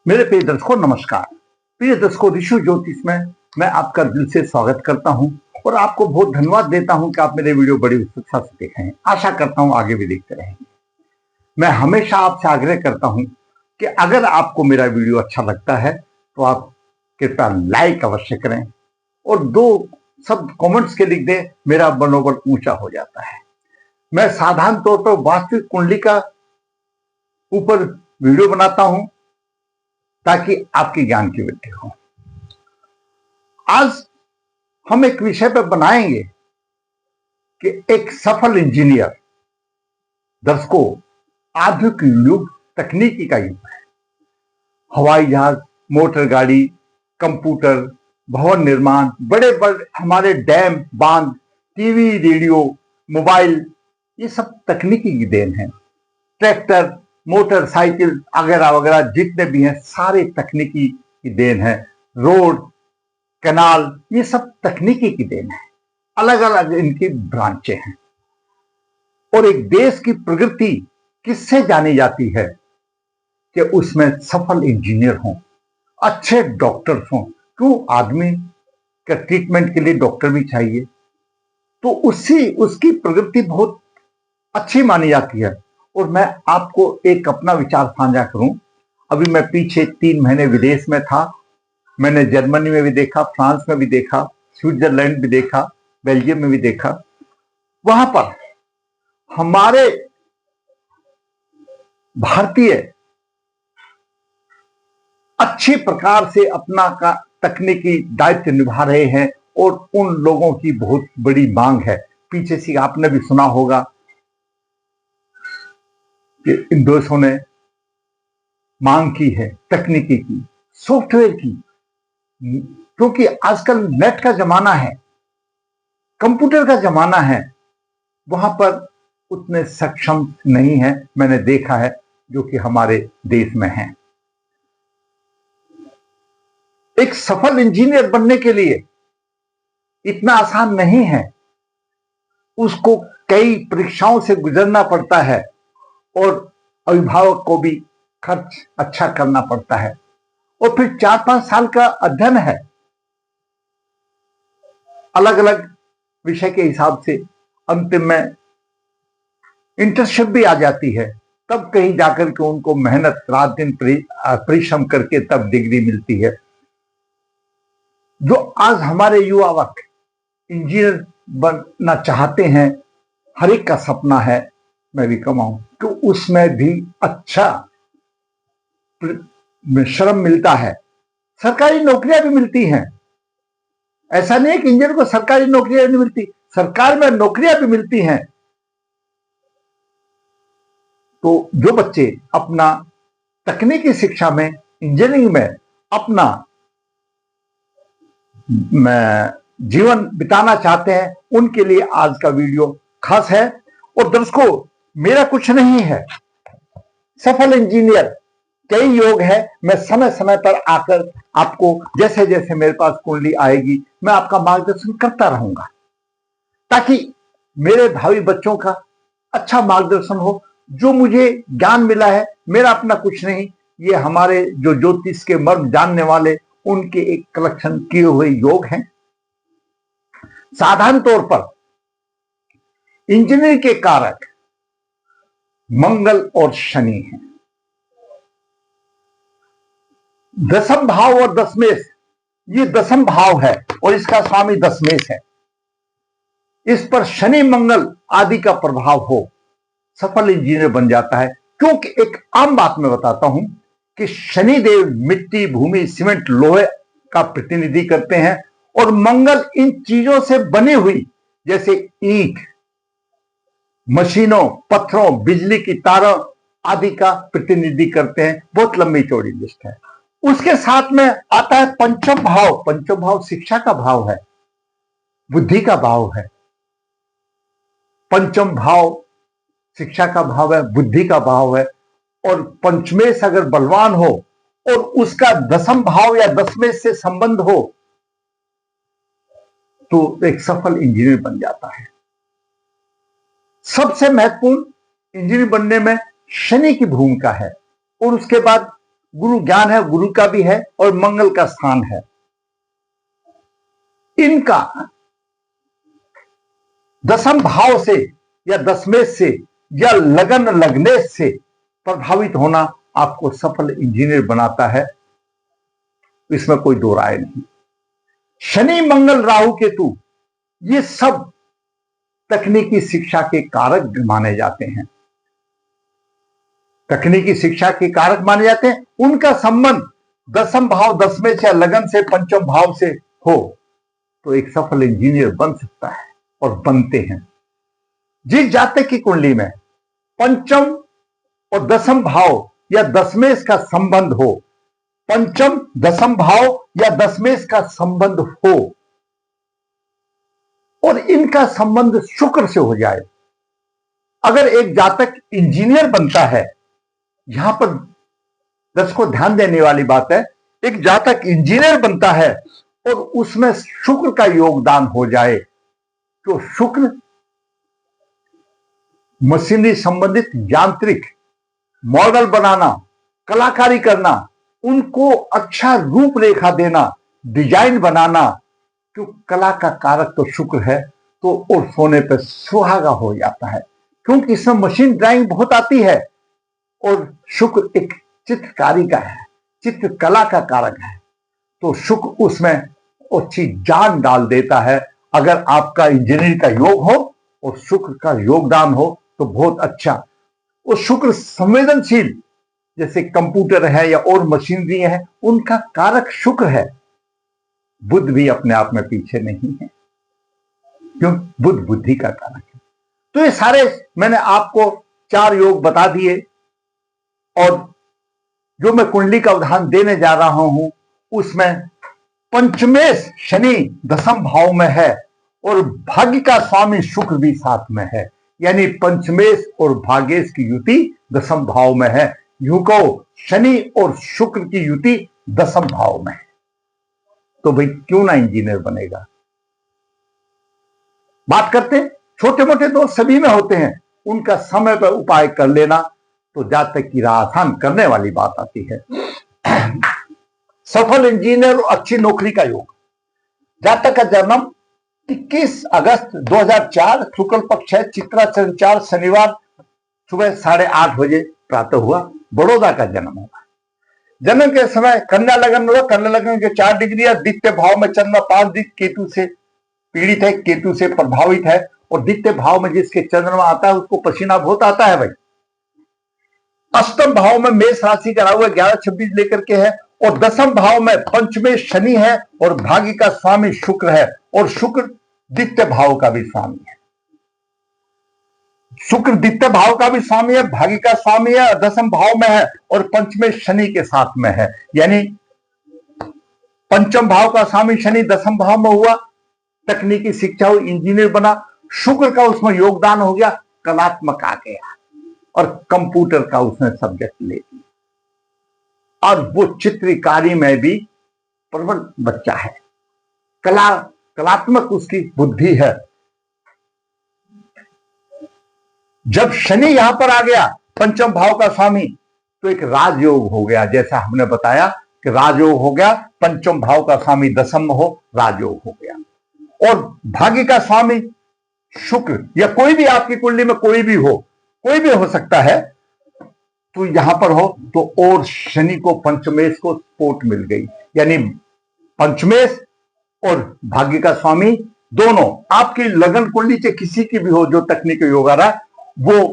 मेरे प्रिय दर्शकों नमस्कार। प्रिय दर्शकों, ऋषि ज्योतिष में मैं आपका दिल से स्वागत करता हूं और आपको बहुत धन्यवाद देता हूं कि आप मेरे वीडियो बड़ी उत्सुकता से देख रहे हैं। आशा करता हूं आगे भी देखते रहेंगे। मैं हमेशा आपसे आग्रह करता हूं कि अगर आपको मेरा वीडियो अच्छा लगता है तो आप कृपया लाइक अवश्य करें और 2 शब्द कमेंट्स के लिख दें, मेरा मनोबल ऊंचा हो जाता है। मैं साधारण तौर पर वास्तविक कुंडली का ऊपर वीडियो बनाता हूं ताकि आपके ज्ञान की वृद्धि हो। आज हम एक विषय पर बनाएंगे कि एक सफल इंजीनियर। दर्शकों, आधुनिक युग तकनीकी का युग है। हवाई जहाज, मोटर गाड़ी, कंप्यूटर, भवन निर्माण, बड़े बड़े हमारे डैम, बांध, टीवी, रेडियो, मोबाइल, ये सब तकनीकी की देन है। ट्रैक्टर, मोटरसाइकिल वगैरह वगैरह जितने भी हैं सारे तकनीकी की देन है। रोड, कैनाल, ये सब तकनीकी की देन है। अलग अलग इनकी ब्रांचें हैं। और एक देश की प्रगति किससे जानी जाती है कि उसमें सफल इंजीनियर हों, अच्छे डॉक्टर्स हों। क्यों, आदमी का ट्रीटमेंट के लिए डॉक्टर भी चाहिए, तो उसकी प्रगति बहुत अच्छी मानी जाती है। और मैं आपको एक अपना विचार साझा करूं। अभी मैं पीछे 3 महीने विदेश में था। मैंने जर्मनी में भी देखा, फ्रांस में भी देखा, स्विट्जरलैंड भी देखा, बेल्जियम में भी देखा। वहां पर हमारे भारतीय अच्छी प्रकार से अपना का तकनीकी दायित्व निभा रहे हैं और उन लोगों की बहुत बड़ी मांग है। पीछे से आपने भी सुना होगा कि इन देशों ने मांग की है तकनीकी की, सॉफ्टवेयर की, क्योंकि आजकल नेट का जमाना है, कंप्यूटर का जमाना है। वहां पर उतने सक्षम नहीं है, मैंने देखा है, जो कि हमारे देश में है। एक सफल इंजीनियर बनने के लिए इतना आसान नहीं है। उसको कई परीक्षाओं से गुजरना पड़ता है और अभिभावक को भी खर्च अच्छा करना पड़ता है। और फिर 4-5 साल का अध्ययन है, अलग अलग विषय के हिसाब से। अंतिम में इंटर्नशिप भी आ जाती है, तब कहीं जाकर के उनको मेहनत, रात दिन परिश्रम करके तब डिग्री मिलती है। जो आज हमारे युवा वर्ग इंजीनियर बनना चाहते हैं, हर एक का सपना है मैं भी कमाऊं, तो उसमें भी अच्छा श्रम मिलता है। सरकारी नौकरियां भी मिलती हैं। ऐसा नहीं है कि इंजीनियर को सरकारी नौकरियां नहीं मिलती, सरकार में नौकरियां भी मिलती हैं। तो जो बच्चे अपना तकनीकी शिक्षा में, इंजीनियरिंग में अपना जीवन बिताना चाहते हैं, उनके लिए आज का वीडियो खास है। और दर्शकों, मेरा कुछ नहीं है, सफल इंजीनियर कई योग है। मैं समय समय पर आकर आपको जैसे जैसे मेरे पास कुंडली आएगी, मैं आपका मार्गदर्शन करता रहूंगा, ताकि मेरे भावी बच्चों का अच्छा मार्गदर्शन हो। जो मुझे ज्ञान मिला है, मेरा अपना कुछ नहीं, ये हमारे जो ज्योतिष के मर्म जानने वाले, उनके एक कलेक्शन किए हुए योग हैं। साधारण तौर पर इंजीनियरिंग के कारक मंगल और शनि हैं। दशम भाव और दशमेश, ये दशम भाव है और इसका स्वामी दशमेश है। इस पर शनि मंगल आदि का प्रभाव हो, सफल इंजीनियर बन जाता है। क्योंकि एक आम बात मैं बताता हूं कि शनि देव मिट्टी, भूमि, सीमेंट, लोहे का प्रतिनिधि करते हैं और मंगल इन चीजों से बनी हुई, जैसे ईंट, मशीनों, पत्थरों, बिजली की तारों आदि का प्रतिनिधि करते हैं। बहुत लंबी चौड़ी लिस्ट है। उसके साथ में आता है पंचम भाव। पंचम भाव शिक्षा का भाव है, बुद्धि का भाव है। पंचम भाव शिक्षा का भाव है, बुद्धि का भाव है। और पंचमेश अगर बलवान हो और उसका दशम भाव या दशमेश से संबंध हो, तो एक सफल इंजीनियर बन जाता है। सबसे महत्वपूर्ण इंजीनियर बनने में शनि की भूमिका है। और उसके बाद गुरु ज्ञान है, गुरु का भी है और मंगल का स्थान है। इनका दसम भाव से या दशमेश से या लगन लगने से प्रभावित होना आपको सफल इंजीनियर बनाता है, इसमें कोई दो राय नहीं। शनि, मंगल, राहु, केतु ये सब तकनीकी शिक्षा के कारक माने जाते हैं। तकनीकी शिक्षा के कारक माने जाते हैं। उनका संबंध दसम भाव, दशमेश या लगन से, पंचम भाव से हो तो एक सफल इंजीनियर बन सकता है और बनते हैं। जिस जातक की कुंडली में पंचम और दसम भाव या दशमेश का संबंध हो, पंचम दसम भाव या दशमेश का संबंध हो और इनका संबंध शुक्र से हो जाए, अगर एक जातक इंजीनियर बनता है, यहां पर दर्शकों ध्यान देने वाली बात है, एक जातक इंजीनियर बनता है और उसमें शुक्र का योगदान हो जाए तो शुक्र मशीनरी संबंधित यांत्रिक मॉडल बनाना, कलाकारी करना, उनको अच्छा रूपरेखा देना, डिजाइन बनाना, क्यों कला का कारक तो शुक्र है, तो और सोने पर सुहागा हो जाता है, क्योंकि इसमें मशीन ड्राइंग बहुत आती है और शुक्र एक चित्रकारी का है, चित्रकला का कारक है, तो शुक्र उसमें अच्छी जान डाल देता है। अगर आपका इंजीनियरिंग का योग हो और शुक्र का योगदान हो तो बहुत अच्छा। और शुक्र संवेदनशील, जैसे कंप्यूटर है या और मशीनरी है, उनका कारक शुक्र है। बुध भी अपने आप में पीछे नहीं है, क्यों? बुध बुद्धि का कारक है। तो ये सारे मैंने आपको 4 योग बता दिए और जो मैं कुंडली का उदाहरण देने जा रहा हूं उसमें पंचमेश शनि दसम भाव में है और भाग्य का स्वामी शुक्र भी साथ में है, यानी पंचमेश और भाग्येश की युति दसम भाव में है। यूं कहो शनि और शुक्र की युति दसम भाव में है, तो भाई क्यों ना इंजीनियर बनेगा। बात करते, छोटे मोटे दोष सभी में होते हैं, उनका समय पर उपाय कर लेना तो जातक की राह आसान करने वाली बात आती है। सफल इंजीनियर और अच्छी नौकरी का योग। जातक का जन्म 21 अगस्त 2004 शुक्ल पक्ष है, चित्रा चरण 4 शनिवार सुबह 8:30 बजे प्रातः हुआ, बड़ौदा का जन्म हुआ। जन्म के समय कन्या लगन हुआ, कन्या लगन के 4 डिग्री, द्वितीय भाव में चंद्रमा 5 डिग्री केतु से पीड़ित है, केतु से प्रभावित है, और द्वितीय भाव में जिसके चंद्रमा आता है उसको पसीना बहुत आता है भाई। अष्टम भाव में मेष राशि का राहु 11-26 लेकर के है, और दसम भाव में पंचमेश शनि है और भाग्य का स्वामी शुक्र है, और शुक्र द्वितीय भाव का भी स्वामी है। शुक्र द्वितीय भाव का भी स्वामी है, भाग्य का स्वामी है, दसम भाव में है और पंचमेश शनि के साथ में है, यानी पंचम भाव का स्वामी शनि दसम भाव में हुआ, तकनीकी शिक्षा हुई, इंजीनियर बना, शुक्र का उसमें योगदान हो गया, कलात्मक आ गया और कंप्यूटर का उसने सब्जेक्ट ले लिया, और वो चित्रकारी में भी प्रबल बच्चा है, कलात्मक उसकी बुद्धि है। जब शनि यहां पर आ गया पंचम भाव का स्वामी, तो एक राजयोग हो गया, जैसा हमने बताया कि राजयोग हो गया, पंचम भाव का स्वामी दसम में हो, राजयोग हो गया। और भाग्य का स्वामी शुक्र या कोई भी आपकी कुंडली में कोई भी हो सकता है, तो यहां पर हो तो और शनि को पंचमेश को सपोर्ट मिल गई, यानी पंचमेश और भाग्य का स्वामी दोनों आपकी लगन कुंडली से किसी की भी हो जो तकनीक योग आ रहा है, वो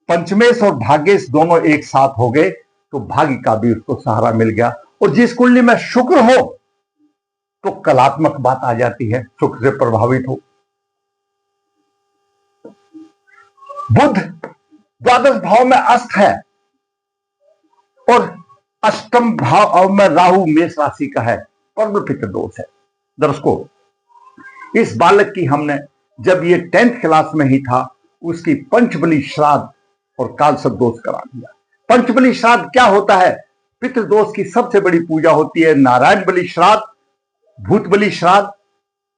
पंचमेश और भाग्येश दोनों एक साथ हो गए, तो भाग्य का भी उसको सहारा मिल गया। और जिस कुंडली में शुक्र हो तो कलात्मक बात आ जाती है, शुक्र से प्रभावित हो। बुध द्वादश भाव में अस्त है और अष्टम भाव में राहु मेष राशि का है, पर्व पितृ दोष है। दर्शकों, इस बालक की हमने जब ये 10th क्लास में ही था, उसकी पंचबली श्राद्ध और कालसर्प दोष करा दिया। पंचबली श्राद्ध क्या होता है? पितृदोष की सबसे बड़ी पूजा होती है। नारायण बलि श्राद्ध, भूत बलि श्राद्ध,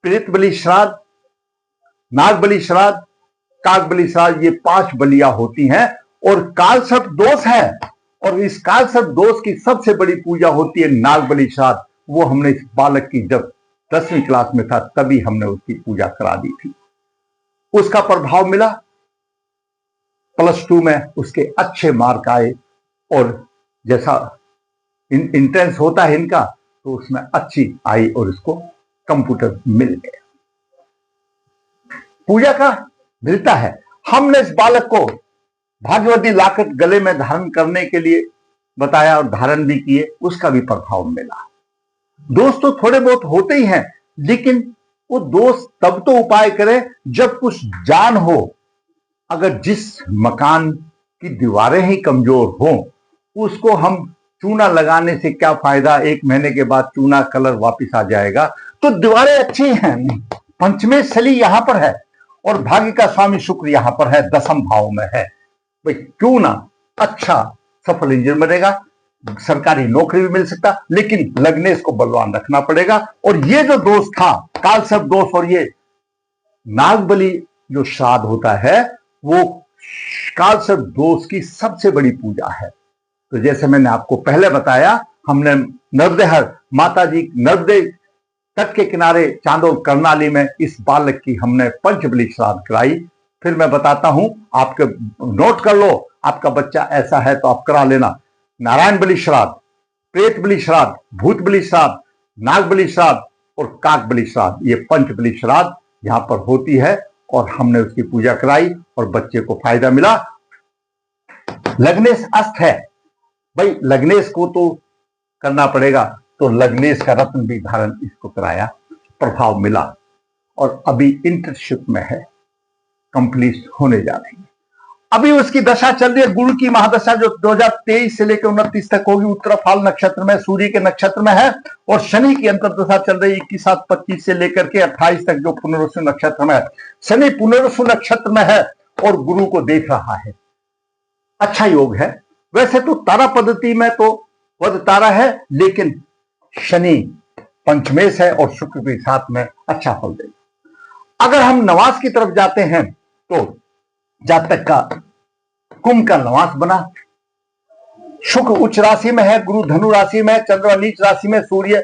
प्रेत बलि श्राद्ध, नाग बलि श्राद्ध, काग बलि श्राद्ध, ये 5 बलियां होती हैं। और कालसर्प दोष है और इस काल सर्प दोष की सबसे बड़ी पूजा होती है नागबलि श्राद्ध। वो हमने इस बालक की जब 10वीं क्लास में था तभी हमने उसकी पूजा करा दी थी। उसका प्रभाव मिला, +2 में उसके अच्छे मार्क आए और जैसा इंट्रेंस होता है इनका तो उसमें अच्छी आई और इसको कंप्यूटर मिल गया। पूजा का मिलता है। हमने इस बालक को भाग्यवती लाकेट गले में धारण करने के लिए बताया और धारण भी किए, उसका भी प्रभाव मिला। दोष तो थोड़े बहुत होते ही हैं, लेकिन वो दोष तब तो उपाय करें जब कुछ जान हो। अगर जिस मकान की दीवारें ही कमजोर हो उसको हम चूना लगाने से क्या फायदा, 1 महीने के बाद चूना कलर वापस आ जाएगा। तो दीवारें अच्छी हैं, पंचमे शनि यहां पर है और भाग्य का स्वामी शुक्र यहां पर है, 10म भाव में है। भाई क्यों ना अच्छा सफल इंजीनियर बनेगा, सरकारी नौकरी भी मिल सकता, लेकिन लग्नेश को बलवान रखना पड़ेगा। और ये जो दोष था काल सर्प दोष और ये नागबलि जो श्राद्ध होता है वो काल सर्प दोष की सबसे बड़ी पूजा है। तो जैसे मैंने आपको पहले बताया, हमने नर्मदेहर माता जी नर्मदे तट के किनारे चांदोल करनाली में इस बालक की हमने पंचबलि श्राद्ध कराई। फिर मैं बताता हूं, आपके नोट कर लो, आपका बच्चा ऐसा है तो आप करा लेना। नारायण बलि श्राद्ध, प्रेत बलि श्राद्ध, भूत बलि श्राद्ध, नाग बलि श्राद्ध और काक बलि श्राद्ध, ये पंचबलि श्राद्ध यहां पर होती है और हमने उसकी पूजा कराई और बच्चे को फायदा मिला। लग्नेश अस्त है, भाई लग्नेश को तो करना पड़ेगा, तो लग्नेश का रत्न भी धारण इसको कराया, प्रभाव मिला और अभी इंटर्नशिप में है, कंप्लीट होने जा रही है। अभी उसकी दशा चल रही है गुरु की महादशा, जो 2023 से लेकर 29 तक होगी। उत्तराफाल नक्षत्र में, सूर्य के नक्षत्र में है और शनि की अंतर्दशा चल रही 21/7/25 से लेकर के 28 तक, जो पुनर्वसु नक्षत्र में है। शनि पुनर्वसु नक्षत्र में है और गुरु को देख रहा है, अच्छा योग है। वैसे तो तारा पद्धति में तो वध तारा है, लेकिन शनि पंचमेश है और शुक्र के साथ में अच्छा फल देगा। अगर हम नवास की तरफ जाते हैं तो जातक का कुंभ का नवास बना, शुक्र उच्च राशि में है, गुरु धनु राशि में, चंद्रमा नीच राशि में, सूर्य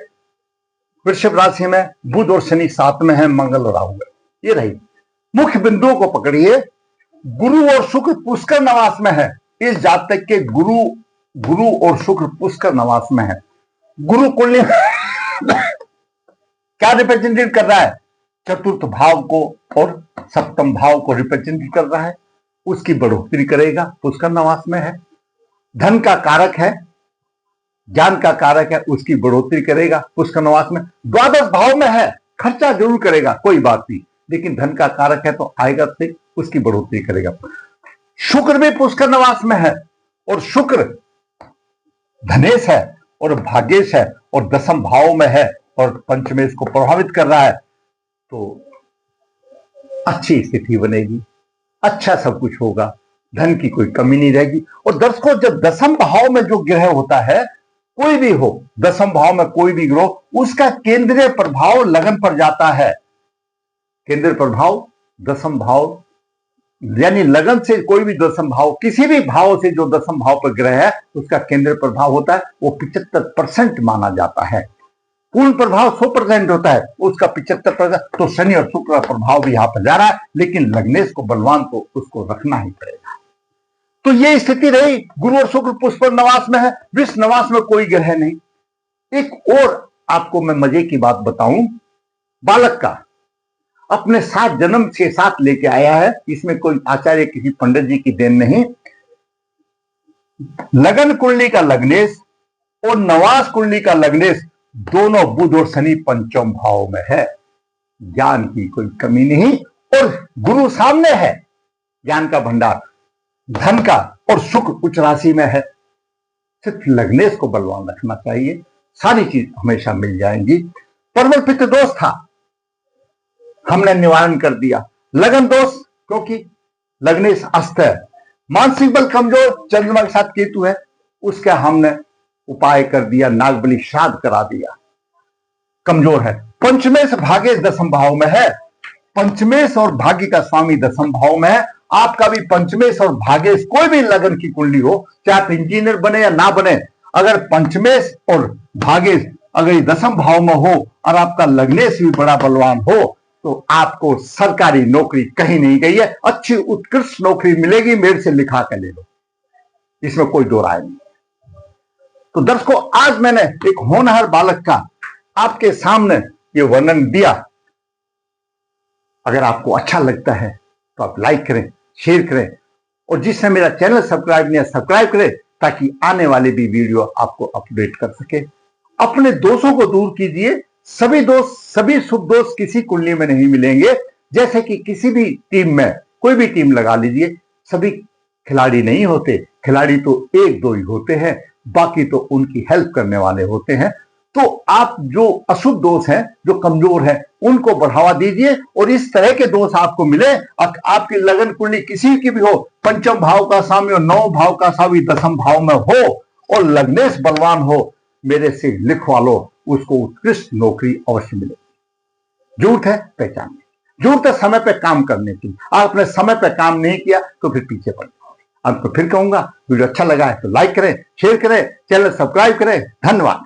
वृषभ राशि में, बुध और शनि 7 में है, मंगल और राहु है। ये रही मुख्य बिंदुओं को पकड़िए। गुरु और शुक्र पुष्कर नवास में है। इस जातक के गुरु और शुक्र पुष्कर नवास में है। गुरु कुंडली क्या रिप्रेजेंटेट कर रहा है? चतुर्थ भाव को और 7म भाव को रिप्रेजेंट कर रहा है। उसकी बढ़ोतरी करेगा, पुष्कर नवास में है। धन का कारक है, ज्ञान का कारक है, उसकी बढ़ोतरी करेगा पुष्कर नवास में। द्वादश भाव में है, खर्चा जरूर करेगा, कोई बात नहीं, लेकिन धन का कारक है तो आएगा से उसकी बढ़ोतरी करेगा। शुक्र भी पुष्कर नवास में है और शुक्र धनेश है और भाग्येश है और 10म भाव में है और पंचमेश को प्रभावित कर रहा है। तो अच्छी स्थिति बनेगी, अच्छा सब कुछ होगा, धन की कोई कमी नहीं रहेगी। और दर्शकों, जब 10म भाव में जो ग्रह होता है, कोई भी हो, 10म भाव में कोई भी ग्रह, उसका केंद्रीय प्रभाव लगन पर जाता है। केंद्रीय प्रभाव 10म भाव यानी लगन से कोई भी 10म भाव, किसी भी भाव से जो 10म भाव पर ग्रह है उसका केंद्रीय प्रभाव होता है, वो 75% माना जाता है। पूर्ण प्रभाव 100% होता है, उसका 75%। तो शनि और शुक्र का प्रभाव भी यहां पर जा रहा है, लेकिन लग्नेश को बलवान को उसको रखना ही पड़ेगा। तो ये स्थिति रही। गुरु और शुक्र पुष्कर नवास में है, वृष नवास में कोई ग्रह नहीं। एक और आपको मैं मजे की बात बताऊं, बालक का अपने साथ जन्म के साथ लेके आया है, इसमें कोई आचार्य किसी पंडित जी की देन नहीं। लगन कुंडली का लग्नेश और नवास कुंडली का लग्नेश दोनों बुध और शनि 5म भाव में है। ज्ञान की कोई कमी नहीं और गुरु सामने है, ज्ञान का भंडार, धन का, और शुक्र उच्च राशि में है। सिर्फ लग्नेश को बलवान रखना चाहिए, सारी चीज हमेशा मिल जाएंगी। परवल पित्त दोष था, हमने निवारण कर दिया। लगन दोष, क्योंकि लग्नेश अस्त है, मानसिक बल कमजोर, चंद्रमा के साथ केतु है, उसका हमने उपाय कर दिया, नागबलि श्राद्ध करा दिया, कमजोर है। पंचमेश भाग्य 10म भाव में है, पंचमेश और भाग्य का स्वामी 10म भाव में है। आपका भी पंचमेश और भागेश कोई भी लगन की कुंडली हो, चाहे आप इंजीनियर बने या ना बने, अगर पंचमेश और भागेश अगर ये दसम भाव में हो और आपका लग्नेश भी बड़ा बलवान हो, तो आपको सरकारी नौकरी कहीं नहीं गई है, अच्छी उत्कृष्ट नौकरी मिलेगी, मेरे से लिखा कर ले लो, इसमें कोई दो राय नहीं। तो दर्शकों, आज मैंने एक होनहार बालक का आपके सामने ये वर्णन दिया। अगर आपको अच्छा लगता है तो आप लाइक करें, शेयर करें, और जिसने मेरा चैनल सब्सक्राइब नहीं है सब्सक्राइब करें, ताकि आने वाले भी वीडियो आपको अपडेट कर सके। अपने दोषों को दूर कीजिए। सभी दोष, सभी शुभ दोष किसी कुंडली में नहीं मिलेंगे। जैसे कि किसी भी टीम में, कोई भी टीम लगा लीजिए, सभी खिलाड़ी नहीं होते, खिलाड़ी तो एक दो ही होते हैं, बाकी तो उनकी हेल्प करने वाले होते हैं। तो आप जो अशुभ दोष हैं, जो कमजोर हैं, उनको बढ़ावा दीजिए, और इस तरह के दोष आपको मिले, आपकी लगन कुंडली किसी की भी हो, पंचम भाव का स्वामी और 9 भाव का स्वामी 10th भाव में हो और लग्नेश बलवान हो, मेरे से लिखवा लो, उसको उत्कृष्ट नौकरी अवश्य मिलेगी। जरूरत है पहचानने, जरूरत है समय पे काम करने की। आपने समय पे काम नहीं किया तो फिर पीछे पड़ जाओगे। अंत में फिर कहूंगा, वीडियो अच्छा लगा है तो लाइक करें, शेयर करें, चैनल सब्सक्राइब करें। धन्यवाद।